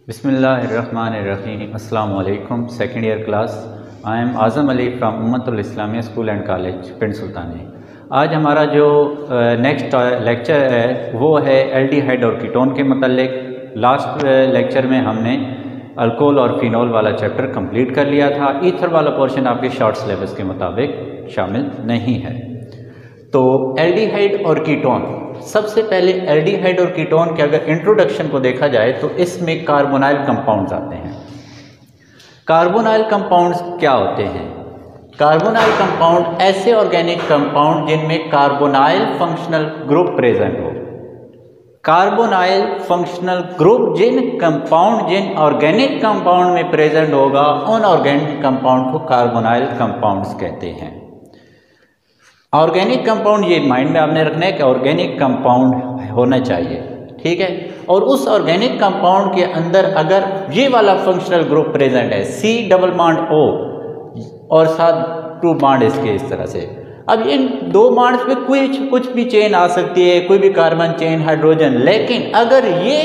बिस्मिल्लाहिर्रहमानिर्रहीम। अस्सलाम वालेकुम। Second year class. I am Azam Ali from Ummatul Islamia school and college Pind Sultani. आज हमारा जो नेक्स्ट लेक्चर है वो है एल्डिहाइड और कीटोन के मतलब। लास्ट लेक्चर में हमने अल्कोहल और फिनोल वाला चैप्टर कंप्लीट कर लिया था। ईथर वाला पोर्शन आपके शॉर्ट सिलेबस के मुताबिक शामिल नहीं है। तो एल्डिहाइड और कीटोन, सबसे पहले एल्डिहाइड और कीटोन के अगर इंट्रोडक्शन को देखा जाए तो इसमें कार्बोनाइल कंपाउंड्स आते हैं। कार्बोनाइल कंपाउंड्स क्या होते हैं? कार्बोनाइल कंपाउंड ऐसे ऑर्गेनिक कंपाउंड जिनमें कार्बोनाइल फंक्शनल ग्रुप प्रेजेंट हो। कार्बोनाइल फंक्शनल ग्रुप जिन ऑर्गेनिक कंपाउंड में प्रेजेंट होगा उन ऑर्गेनिक कंपाउंड को कार्बोनाइल कंपाउंड्स कहते हैं। ऑर्गेनिक कंपाउंड, ये माइंड में आपने रखना है कि ऑर्गेनिक कंपाउंड होना चाहिए, ठीक है। और उस ऑर्गेनिक कंपाउंड के अंदर अगर ये वाला फंक्शनल ग्रुप प्रेजेंट है, C डबल बॉन्ड O और साथ 2 बॉन्ड इसके इस तरह से। अब इन 2 बॉन्ड्स पे कुछ भी चेन आ सकती है, कोई भी कार्बन चेन, हाइड्रोजन, लेकिन अगर ये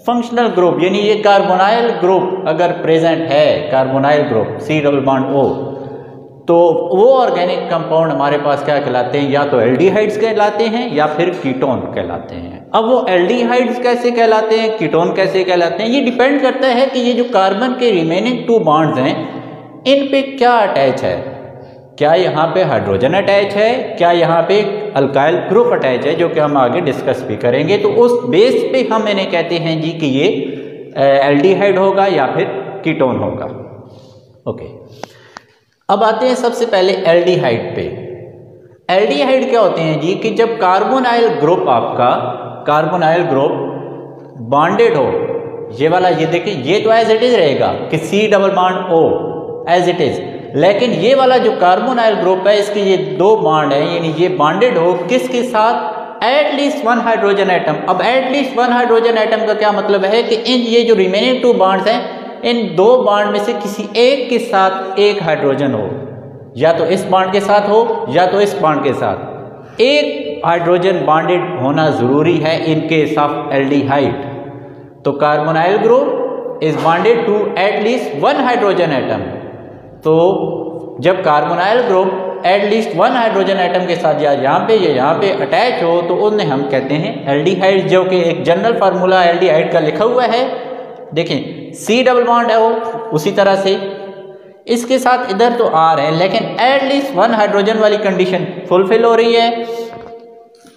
फंक्शनल ग्रुप यानी ये कार्बोनाइल ग्रुप अगर प्रेजेंट है, carbonyl group C double bond O, तो वो ऑर्गेनिक कंपाउंड हमारे पास क्या कहलाते हैं? या तो एल्डिहाइड्स कहलाते हैं या फिर कीटोन कहलाते हैं। अब वो एल्डिहाइड्स कैसे कहलाते हैं, कीटोन कैसे कहलाते हैं, ये डिपेंड करता है कि ये जो कार्बन के रिमेनिंग 2 बॉन्ड्स हैं इन पे क्या अटैच है। क्या यहाँ पे हाइड्रोजन अटैच है, क्या यहाँ पे अल्काइल ग्रुप अटैच है, जो कि हम आगे डिस्कस भी करेंगे। तो उस बेस पे हम इन्हें कहते हैं जी कि ये एल्डिहाइड होगा या फिर कीटोन होगा। ओके, अब आते हैं सबसे पहले एल्डिहाइड पे। एल्डिहाइड क्या होते हैं जी कि जब कार्बोनाइल ग्रुप, आपका कार्बोनाइल ग्रुप बॉन्डेड हो, ये वाला, ये देखिए, ये तो एज इट इज रहेगा कि C double bond O as it is, लेकिन ये वाला जो कार्बोनाइल ग्रुप है इसके ये 2 बॉन्ड है, यानी ये बॉन्डेड हो किसके साथ? At least 1 hydrogen atom. अब एटलीस्ट 1 हाइड्रोजन एटम का क्या मतलब है कि इन ये जो रिमेनिंग 2 बॉन्ड्स हैं इन 2 बॉन्ड में से किसी एक के साथ एक हाइड्रोजन हो, या तो इस बॉन्ड के साथ हो या तो इस बॉन्ड के साथ एक हाइड्रोजन बॉन्डेड होना जरूरी है इन केस ऑफ एल्डिहाइड। तो carbonyl group is bonded to at least 1 hydrogen atom. तो जब carbonyl group at least 1 hydrogen atom के साथ या यहाँ पे अटैच हो तो उन्हें हम कहते हैं एल्डिहाइड, जो कि एक जनरल फार्मूला एल्डिहाइड का लिखा हुआ है। देखें, C डबल बॉन्ड है वो, उसी तरह से इसके साथ इधर तो R है, लेकिन एटलीस्ट 1 हाइड्रोजन वाली कंडीशन फुलफिल हो रही है,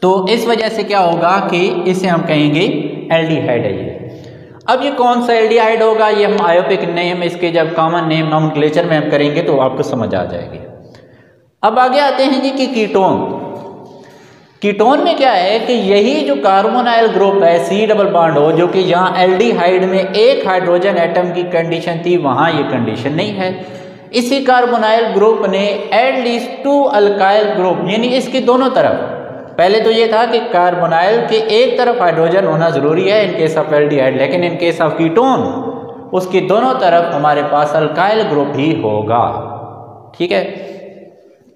तो इस वजह से क्या होगा कि इसे हम कहेंगे एल्डिहाइड है ये। अब ये कौन सा एल्डिहाइड होगा, ये हम आयोपिक नेम, इसके जब कॉमन नेम नॉमेनक्लेचर में हम करेंगे तो आपको समझ आ जाएगी। अब आगे आते हैं जी कि कीटोन। कीटोन में क्या है कि यही जो कार्बोनाइल ग्रुप है C डबल बॉन्ड O, जो कि यहाँ एल्डिहाइड में एक हाइड्रोजन एटम की कंडीशन थी, वहाँ ये कंडीशन नहीं है। इसी कार्बोनाइल ग्रुप ने एटलीस्ट 2 अल्काइल ग्रुप, यानी इसके दोनों तरफ, पहले तो ये था कि कार्बोनाइल के एक तरफ हाइड्रोजन होना जरूरी है इन केस ऑफ एल्डिहाइड, लेकिन इन केस ऑफ कीटोन उसके दोनों तरफ हमारे पास अल्काइल ग्रुप ही होगा, ठीक है,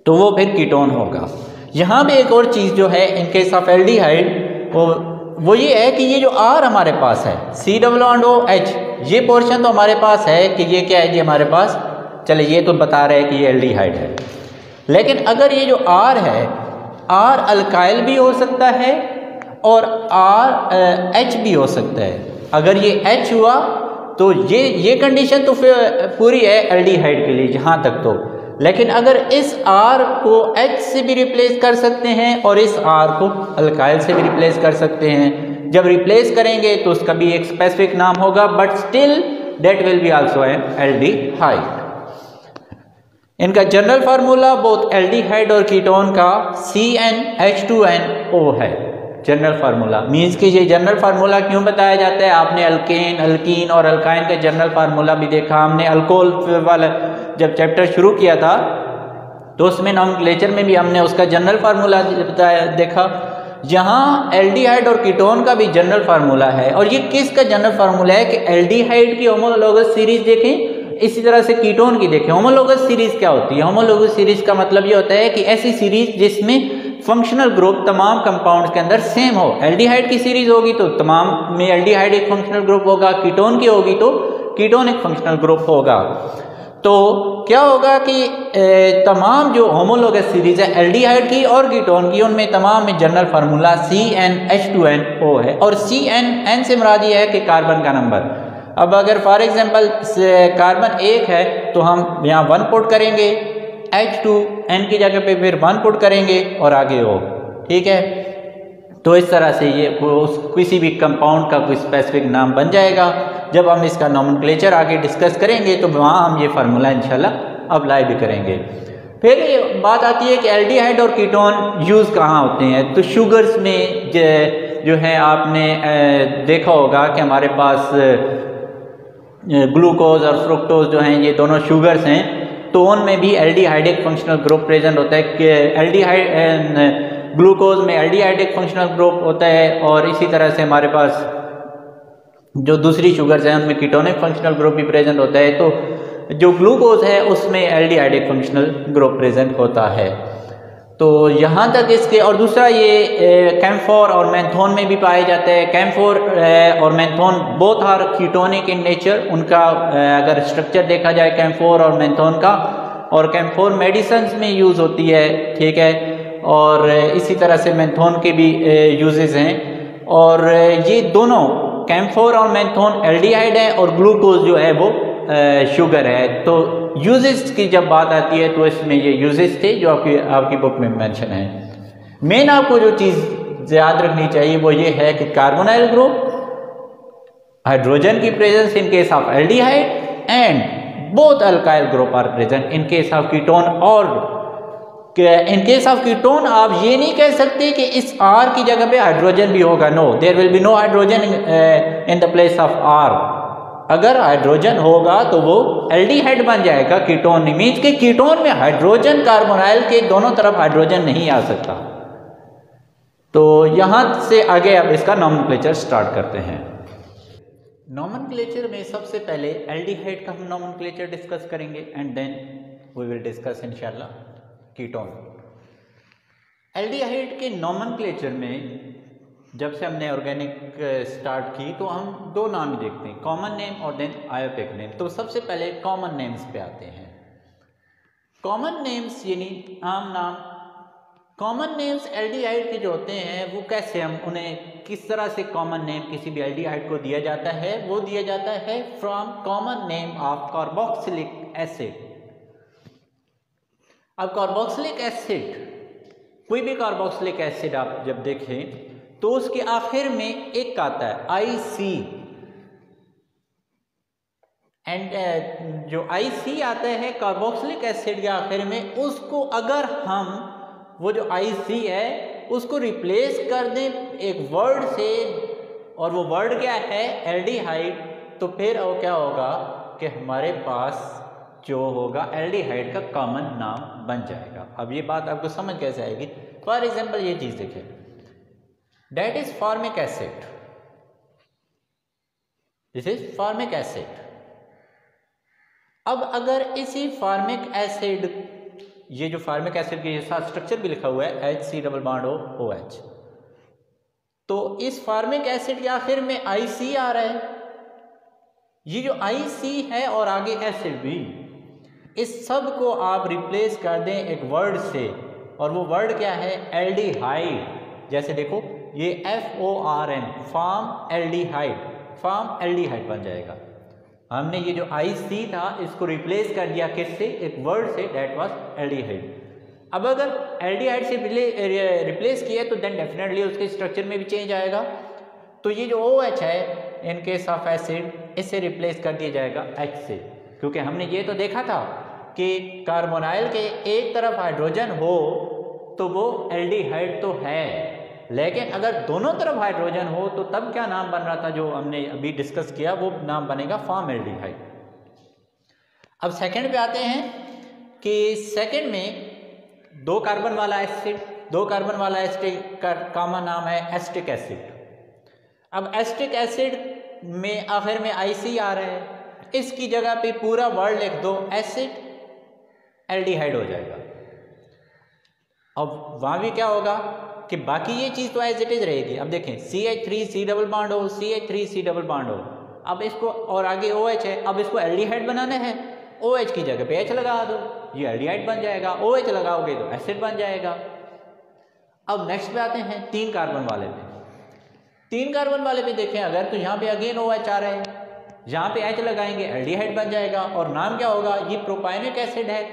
तो वो फिर कीटोन होगा। यहाँ पे एक और चीज़ जो है इन केस ऑफ एल्डिहाइड वो ये है कि ये जो R हमारे पास है, C double bond O H, ये पोर्शन तो हमारे पास है कि ये क्या है जी हमारे पास, चले ये तो बता रहे हैं कि ये एल्डिहाइड है, लेकिन अगर ये जो R है, R अल्काइल भी हो सकता है और R H भी हो सकता है। अगर ये H हुआ तो ये कंडीशन तो फिर पूरी है एल्डिहाइड के लिए जहाँ तक तो, लेकिन अगर इस R को H से भी रिप्लेस कर सकते हैं और इस R को अल्काइल से भी रिप्लेस कर सकते हैं। जब रिप्लेस करेंगे तो उसका भी एक स्पेसिफिक नाम होगा, but still that will be also an aldehyde. इनका जनरल फार्मूला बोथ एल्डिहाइड और कीटोन का CnH2nO है। जनरल फार्मूला मीन्स कि ये जनरल फार्मूला क्यों बताया जाता है? आपने अल्केन, अल्कीन और अल्काइन का जनरल फार्मूला भी देखा। हमने अल्कोहल वाला जब चैप्टर शुरू किया था तो उसमें नॉमेनक्लेचर में भी हमने उसका जनरल फार्मूला देखा। यहाँ एल्डिहाइड और कीटोन का भी जनरल फार्मूला है, और ये किसका जनरल फार्मूला है कि एल्डिहाइड की होमोलोगस सीरीज देखें, इसी तरह से कीटोन की देखें। होमोलोगस सीरीज क्या होती है? होमोलोगस सीरीज का मतलब ये होता है कि ऐसी सीरीज जिसमें फंक्शनल ग्रुप तमाम कंपाउंड्स के अंदर सेम हो। एल्डिहाइड की सीरीज होगी तो तमाम में एल्डिहाइड एक फंक्शनल ग्रुप होगा, कीटोन की होगी तो कीटोन एक फंक्शनल ग्रुप होगा। तो क्या होगा कि तमाम जो होमोलोगस सीरीज है एल्डिहाइड की और कीटोन की, उनमें तमाम में जनरल फार्मूला CnH2nO है। और CN से मुराद ये है कि कार्बन का नंबर। अब अगर फॉर एग्जांपल कार्बन 1 है तो हम यहाँ 1 पुट करेंगे, H2N की जगह पे फिर 1 पुट करेंगे और आगे O, ठीक है। तो इस तरह से ये किसी भी कंपाउंड का कोई स्पेसिफिक नाम बन जाएगा। जब हम इसका नोमेनक्लेचर आगे डिस्कस करेंगे तो वहाँ हम ये फार्मूला इंशाल्लाह अप्लाई भी करेंगे। फिर ये बात आती है कि एल्डिहाइड और कीटोन यूज़ कहाँ होते हैं। तो शुगर्स में जो है आपने देखा होगा कि हमारे पास ग्लूकोज और फ्रुक्टोज जो हैं ये दोनों शुगर्स हैं, तो उनमें भी एल्डिहाइड एक फंक्शनल ग्रुप प्रेजेंट होता है कि एल्डिहाइड ग्लूकोज में एल्डिहाइड एक फंक्शनल ग्रुप होता है। और इसी तरह से हमारे पास जो दूसरी शुगर्स हैं उनमें कीटोनिक फंक्शनल ग्रुप भी प्रेजेंट होता है। तो जो ग्लूकोज है उसमें एल्डिहाइड एक फंक्शनल ग्रुप प्रेजेंट होता है। तो यहाँ तक इसके, और दूसरा ये कैम्फोर और मैंथोन में भी पाए जाते हैं। कैम्फोर और menthone both are ketonic in nature. उनका अगर स्ट्रक्चर देखा जाए कैम्फोर और मैंथोन का, और कैम्फोर मेडिसिन्स में यूज़ होती है, ठीक है। और इसी तरह से मैंथोन के भी यूजेस हैं। और ये दोनों कैम्फोर और मैंथोन एल्डिहाइड है और ग्लूकोज जो है वो शुगर है। तो यूजेस की जब बात आती है तो इसमें ये यूजेस थे जो आपकी बुक में मेंशन है। मेन आपको जो चीज़ याद रखनी चाहिए वो ये है कि कार्बोनाइल ग्रुप, हाइड्रोजन की presence in case of aldehyde and both alkyl group are present in case of ketone. और इन केस ऑफ कीटोन आप ये नहीं कह सकते कि इस R की जगह पे हाइड्रोजन भी होगा। No, there will be no hydrogen in the place of R। अगर हाइड्रोजन होगा तो वो एल्डिहाइड बन जाएगा, कीटोन नहीं। मीन्स के कीटोन में हाइड्रोजन कार्बोनाइल के दोनों तरफ हाइड्रोजन नहीं आ सकता। तो यहां से आगे अब इसका नोमेनक्लेचर स्टार्ट करते हैं। नोमेनक्लेचर में सबसे पहले एल्डिहाइड का हम नोमेनक्लेचर डिस्कस करेंगे and then we will discuss इंशाल्लाह कीटोन। एल्डिहाइड के नोमेनक्लेचर में जब से हमने ऑर्गेनिक स्टार्ट की तो हम दो नाम ही देखते हैं, कॉमन नेम और देन आयोपिक नेम। तो सबसे पहले कॉमन नेम्स पे आते हैं। कॉमन नेम्स यानी आम नाम। कॉमन नेम्स एल्डिहाइड के जो होते हैं वो कैसे, हम उन्हें किस तरह से कॉमन नेम किसी भी एल्डिहाइड को दिया जाता है, वो दिया जाता है from common name of carboxylic acid. अब कार्बोक्सिलिक एसिड, कोई भी कार्बोक्सिलिक एसिड आप जब देखें तो उसके आखिर में एक आता है IC, एंड जो IC आता है कार्बोक्सिलिक एसिड के आखिर में, उसको अगर हम वो जो IC है उसको रिप्लेस कर दें एक वर्ड से, और वो वर्ड क्या है एल्डिहाइड, तो फिर वो क्या होगा कि हमारे पास जो होगा एल्डिहाइड का कॉमन नाम बन जाएगा। अब ये बात आपको समझ कैसे आएगी। फॉर एग्जांपल ये चीज देखें, that is formic acid, this is formic acid. अब अगर इसी फॉर्मिक एसिड, ये जो फॉर्मिक एसिड के साथ स्ट्रक्चर भी लिखा हुआ है HCOOH, तो इस फॉर्मिक एसिड के आखिर में IC आ रहा है। ये जो IC है और आगे एसिड भी, इस सब को आप रिप्लेस कर दें एक वर्ड से, और वो वर्ड क्या है एल्डिहाइड। जैसे देखो ये FORM, form aldehyde, form aldehyde बन जाएगा। हमने ये जो IC था इसको रिप्लेस कर दिया किससे, एक वर्ड से, दैट वाज एल्डिहाइड। अब अगर एल्डिहाइड से रिप्लेस किया तो देन डेफिनेटली उसके स्ट्रक्चर में भी चेंज आएगा। तो ये जो OH है इन केस ऑफ एसिड, इससे रिप्लेस कर दिया जाएगा H से, क्योंकि हमने ये तो देखा था कि कार्बोनाइल के एक तरफ हाइड्रोजन हो तो वो एल्डिहाइड तो है, लेकिन अगर दोनों तरफ हाइड्रोजन हो तो तब क्या नाम बन रहा था जो हमने अभी डिस्कस किया, वो नाम बनेगा फॉर्म एल्डिहाइड। अब सेकंड पे आते हैं कि सेकंड में दो कार्बन वाला एसिड का कॉमन नाम है एस्टिक एसिड। अब एस्टिक एसिड में आखिर में IC आ रहा है, इसकी जगह पे पूरा वर्ड लिख दो, एसिड एल्डिहाइड हो जाएगा। अब वहाँ भी क्या होगा कि बाकी ये चीज़ तो एज इट इज रहेगी। अब देखें CH3 C डबल बॉन्ड हो, CH3 C डबल बॉन्ड हो, अब इसको और आगे OH है, अब इसको एल्डिहाइड बनाना है, OH की जगह पे H लगा दो, ये एल्डिहाइड बन जाएगा। OH लगाओगे तो एसिड बन जाएगा। अब नेक्स्ट पे आते हैं 3 कार्बन वाले पे। 3 कार्बन वाले पे देखें अगर, तो यहाँ पे अगेन OH आ रहा है, यहाँ पे H लगाएंगे एल्डिहाइड बन जाएगा, और नाम क्या होगा, ये प्रोपाइनिक एसिड है।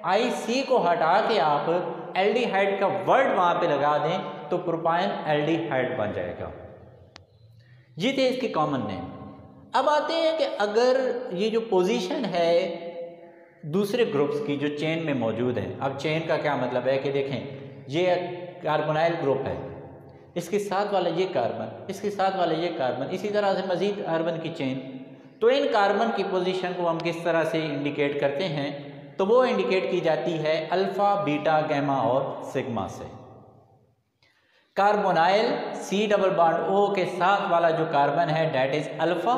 IC को हटा के आप एल्डिहाइड का वर्ड वहां पे लगा दें तो प्रोपाइन एल्डिहाइड बन जाएगा। ये थे इसके कॉमन नेम। अब आते हैं कि अगर ये जो पोजीशन है दूसरे ग्रुप्स की जो चेन में मौजूद है, अब चेन का क्या मतलब है कि देखें ये कार्बोनाइल ग्रुप है, इसके साथ वाला ये कार्बन, इसके साथ वाला ये कार्बन, इसी तरह से मजीद कार्बन की चेन। तो इन कार्बन की पोजीशन को हम किस तरह से इंडिकेट करते हैं, तो वो इंडिकेट की जाती है अल्फा, बीटा, गैमा और सिग्मा से। Carbonyl C double bond O के साथ वाला जो कार्बन है डेट इज अल्फा,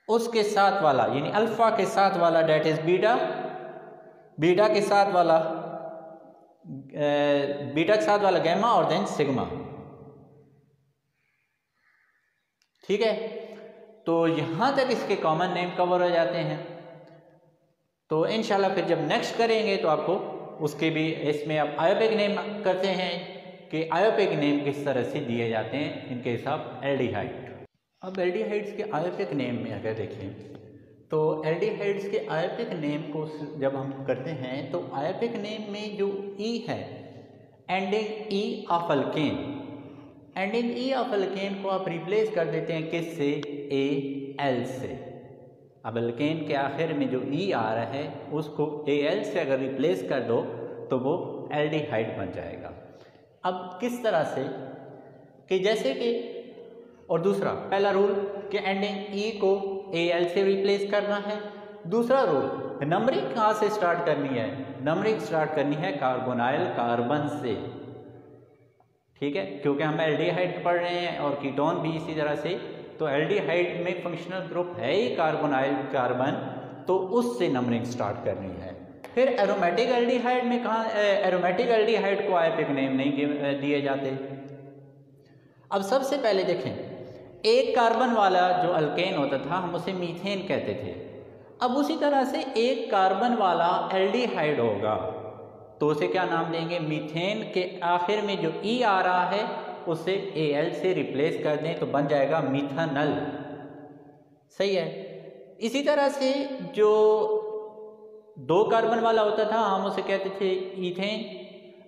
उसके साथ वाला यानी अल्फा के साथ वाला डेट इज बीटा, बीटा के साथ वाला बीटा के साथ वाला गैमा और देन सिग्मा। ठीक है, तो यहां तक इसके कॉमन नेम कवर हो जाते हैं। तो इंशाल्लाह फिर जब नेक्स्ट करेंगे तो आपको उसके भी इसमें अब आयोपिक नेम करते हैं कि आयोपिक नेम किस तरह से दिए जाते हैं इनके हिसाब एल्डिहाइड। अब एल्डिहाइड्स के आयोपिक नेम में अगर देखें तो एल्डिहाइड्स के आयोपिक नेम को जब हम करते हैं तो आयोपिक नेम में जो E है ending E of alkane, ending E of alkane को आप रिप्लेस कर देते हैं किससे, Al से। अब अल्केन के आखिर में जो E आ रहा है उसको Al से अगर रिप्लेस कर दो तो वो एल्डिहाइड बन जाएगा। अब किस तरह से कि जैसे कि, और दूसरा पहला रूल कि एंडिंग E को Al से रिप्लेस करना है। दूसरा रूल नंबरिंग कहाँ से स्टार्ट करनी है, नंबरिंग स्टार्ट करनी है कार्बोनाइल कार्बन से। ठीक है, क्योंकि हम एल्डिहाइड पढ़ रहे हैं और कीटोन भी इसी तरह से, तो एल्डिहाइड में फंक्शनल ग्रुप है ही कार्बोनाइल कार्बन, तो उससे नंबरिंग स्टार्ट करनी है। फिर एरोमेटिक एल्डिहाइड में कहाँ, एरोमेटिक एल्डिहाइड को आयोपिक नेम नहीं दिए जाते। अब सबसे पहले देखें एक कार्बन वाला जो अल्केन होता था हम उसे मीथेन कहते थे। अब उसी तरह से एक कार्बन वाला एल्डिहाइड होगा तो उसे क्या नाम देंगे, मीथेन के आखिर में जो E आ रहा है उसे Al से रिप्लेस कर दें तो बन जाएगा मिथानल। सही है। इसी तरह से जो 2 कार्बन वाला होता था हम उसे कहते थे ईथेन।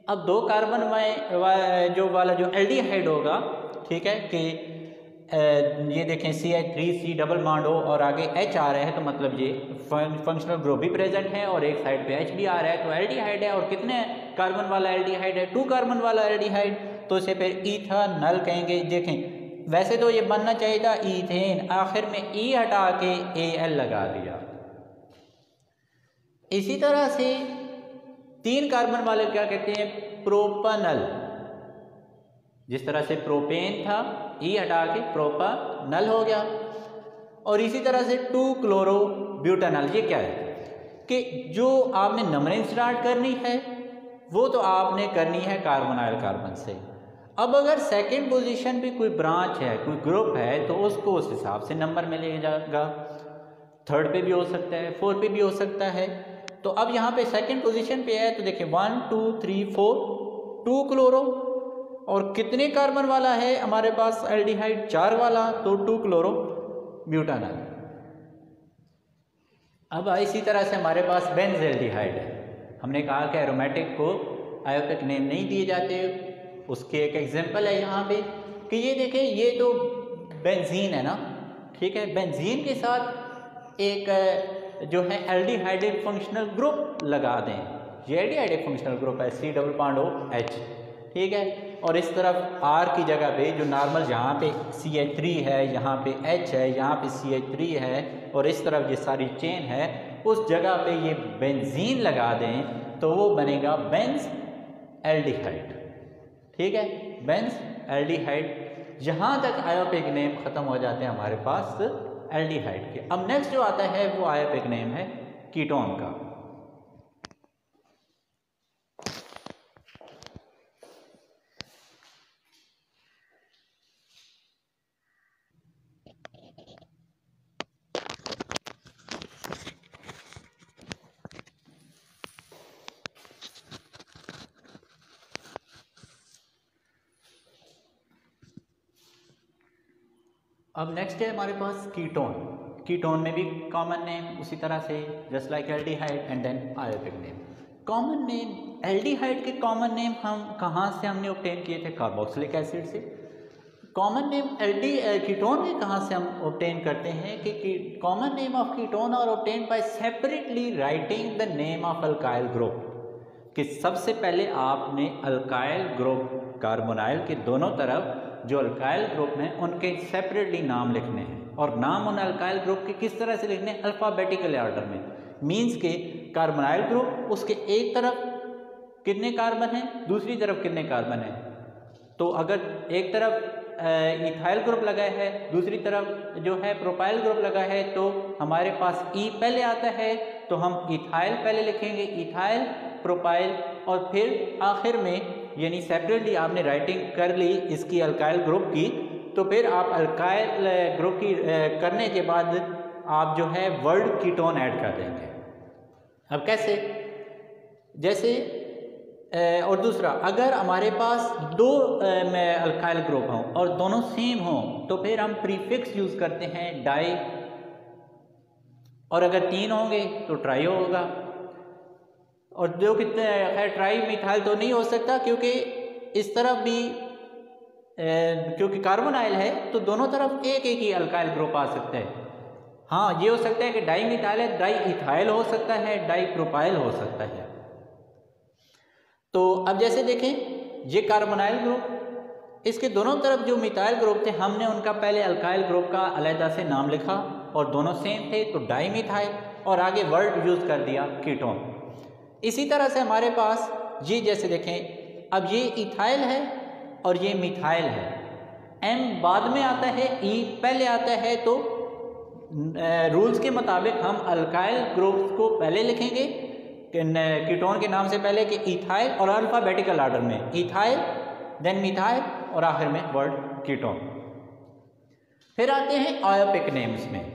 अब 2 कार्बन जो एल्डिहाइड होगा, ठीक है, कि ये देखें CH3 C डबल बॉन्ड हो और आगे H आ रहा है तो मतलब ये फंक्शनल ग्रुप भी प्रेजेंट है और एक साइड पे H भी आ रहा है तो एल्डिहाइड है। और कितने कार्बन वाला एल्डिहाइड है, 2 कार्बन वाला एल्डिहाइड, तो इसे फिर इथानल कहेंगे। देखें वैसे तो ये बनना चाहिए था ईथेन, आखिर में E हटा के Al लगा दिया। इसी तरह से 3 कार्बन वाले क्या कहते हैं, प्रोपानल। जिस तरह से प्रोपेन था E हटा के प्रोपानल हो गया। और इसी तरह से 2 क्लोरो ब्यूटानल। ये क्या है कि जो आपने नंबरिंग स्टार्ट करनी है वो तो आपने करनी है कार्बोनाइल कार्बन से। अब अगर सेकंड पोजीशन पे कोई ब्रांच है, कोई ग्रुप है, तो उसको उस हिसाब से नंबर में ले जाएगा। 3rd पे भी हो सकता है, 4th पे भी हो सकता है। तो अब यहाँ पे सेकंड पोजीशन पे है तो देखिए 1 2 3 4 2 क्लोरो। और कितने कार्बन वाला है हमारे पास एल्डिहाइड, 4 वाला, तो 2 क्लोरो ब्यूटानल। अब इसी तरह से हमारे पास बेंजील्डिहाइड है। हमने कहा कि एरोमेटिक को आयोपिक नेम नहीं दिए जाते, उसके एक एग्जांपल है यहाँ पे कि ये देखें ये तो बेंजीन है ना, ठीक है, बेंजीन के साथ एक जो है एल्डिहाइड फंक्शनल ग्रुप लगा दें। ये एल्डिहाइड फंक्शनल ग्रुप है C double bond O H, ठीक है। और इस तरफ R की जगह पे जो नॉर्मल यहाँ पे CH3 है, यहाँ पे H है, यहाँ पे CH3 है और इस तरफ ये सारी चेन है, उस जगह पे ये बेंजीन लगा दें तो वो बनेगा बेंज एल्डिहाइड। ठीक है, बेंज एल्डिहाइड। यहाँ तक आयोपिक नेम खत्म हो जाते हैं हमारे पास एल्डिहाइड के। अब नेक्स्ट जो आता है वो आयोपिक नेम है कीटोन का। अब नेक्स्ट है हमारे पास कीटोन। कीटोन में भी कॉमन नेम उसी तरह से just like aldehyde and then IUPAC name. Common name aldehyde के कॉमन नेम हम कहाँ से हमने ऑब्टेन किए थे? कार्बोक्सिलिक एसिड से। कॉमन नेम कीटोन के कहाँ से हम ऑब्टेन करते हैं कि common name of ketone are obtain by separately writing the name of alkyl group. कि सबसे पहले आपने अल्काइल ग्रुप कार्बोनाइल के दोनों तरफ जो अल्काइल ग्रुप हैं उनके सेपरेटली नाम लिखने हैं, और नाम उन अल्काइल ग्रुप के किस तरह से लिखने हैं? अल्फ़ाबेटिकल ऑर्डर में। मींस के कार्बोनाइल ग्रुप उसके एक तरफ कितने कार्बन हैं, दूसरी तरफ कितने कार्बन हैं। तो अगर एक तरफ इथाइल ग्रुप लगा है, दूसरी तरफ जो है प्रोपाइल ग्रुप लगा है, तो हमारे पास ई पहले आता है तो हम इथाइल पहले लिखेंगे, इथाइल, प्रोपाइल, और फिर आखिर में यानी सेपरेटली आपने राइटिंग कर ली इसकी अल्काइल ग्रुप की, तो फिर आप अल्काइल ग्रुप की करने के बाद आप जो है वर्ड कीटोन ऐड कर देंगे। अब कैसे? जैसे और दूसरा, अगर हमारे पास दो अल्काइल ग्रुप हों और दोनों सेम हों तो फिर हम प्रीफिक्स यूज़ करते हैं डाई, और अगर तीन होंगे तो ट्राई होगा। और जो कितने खैर ट्राई मिथाइल तो नहीं हो सकता क्योंकि इस तरफ भी क्योंकि कार्बोनाइल है तो दोनों तरफ एक एक ही अल्काइल ग्रुप आ सकता है। हाँ, ये हो सकता है कि डाई मिथाइल है, डाई इथाइल हो सकता है, डाई प्रोपाइल हो सकता है। तो अब जैसे देखें ये कार्बोनाइल ग्रुप, इसके दोनों तरफ जो मिथाइल ग्रुप थे हमने उनका पहले अल्काइल ग्रुप का अलहदा से नाम लिखा और दोनों सेम थे तो डाई मिथाइल, और आगे वर्ड यूज़ कर दिया कीटोन। इसी तरह से हमारे पास ये जैसे देखें, अब ये इथाइल है और ये मिथाइल है, एम बाद में आता है, ई पहले आता है, तो रूल्स के मुताबिक हम अल्काइल ग्रुप्स को पहले लिखेंगे कीटोन के नाम से पहले कि इथाइल, और अल्फ़ाबेटिकल ऑर्डर में इथाइल देन मिथाइल और आखिर में वर्ड कीटोन। फिर आते हैं आयोपिक नेम्स में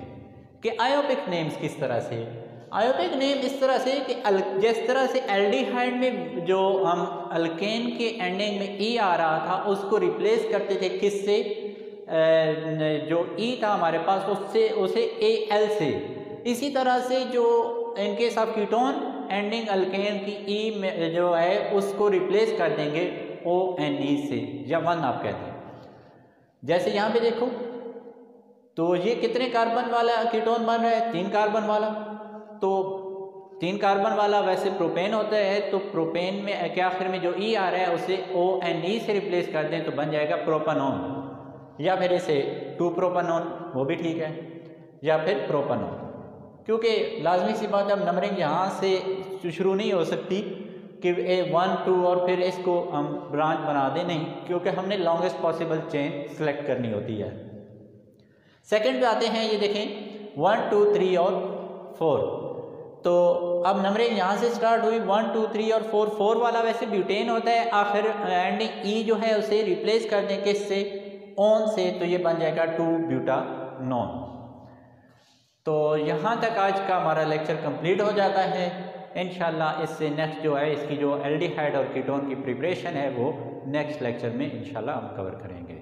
कि आयोपिक नेम्स किस तरह से? आयोपिक नेम इस तरह से कि जिस तरह से एल्डिहाइड में जो हम अल्केन के एंडिंग में ई आ रहा था उसको रिप्लेस करते थे किससे? जो ई था हमारे पास उससे उसे ए एल से। इसी तरह से जो इन case of ketone ending alkane की ई में जो है उसको रिप्लेस कर देंगे ओ एन ई से, या वन आप कहते हैं। जैसे यहाँ पे देखो तो ये कितने कार्बन वाला कीटोन बन रहा है? 3 कार्बन वाला। तो 3 कार्बन वाला वैसे प्रोपेन होता है, तो प्रोपेन में के आखिर में जो ई आ रहा है उसे ओ एन ई से रिप्लेस कर दें तो बन जाएगा प्रोपेनोन, या फिर इसे 2 प्रोपेनोन, वो भी ठीक है, या फिर प्रोपेनोन। क्योंकि लाजमी सी बात है, अब नंबरिंग यहाँ से शुरू नहीं हो सकती कि 1, 2 और फिर इसको हम ब्रांच बना दें, नहीं, क्योंकि हमने लॉन्गेस्ट पॉसिबल चेन सेलेक्ट करनी होती है। सेकंड पे आते हैं, ये देखें 1, 2, 3 और 4। तो अब नंबरिंग यहाँ से स्टार्ट हुई 1, 2, 3 और 4। 4 वाला वैसे ब्यूटेन होता है, आखिर एंडिंग ई जो है उसे रिप्लेस कर दें किससे? ऑन से, तो ये बन जाएगा 2 ब्यूटानोन। तो यहाँ तक आज का हमारा लेक्चर कंप्लीट हो जाता है। इंशाल्लाह इससे नेक्स्ट जो है इसकी जो एल्डिहाइड और कीटोन की प्रिपरेशन है वो नेक्स्ट लेक्चर में इंशाल्लाह हम कवर करेंगे।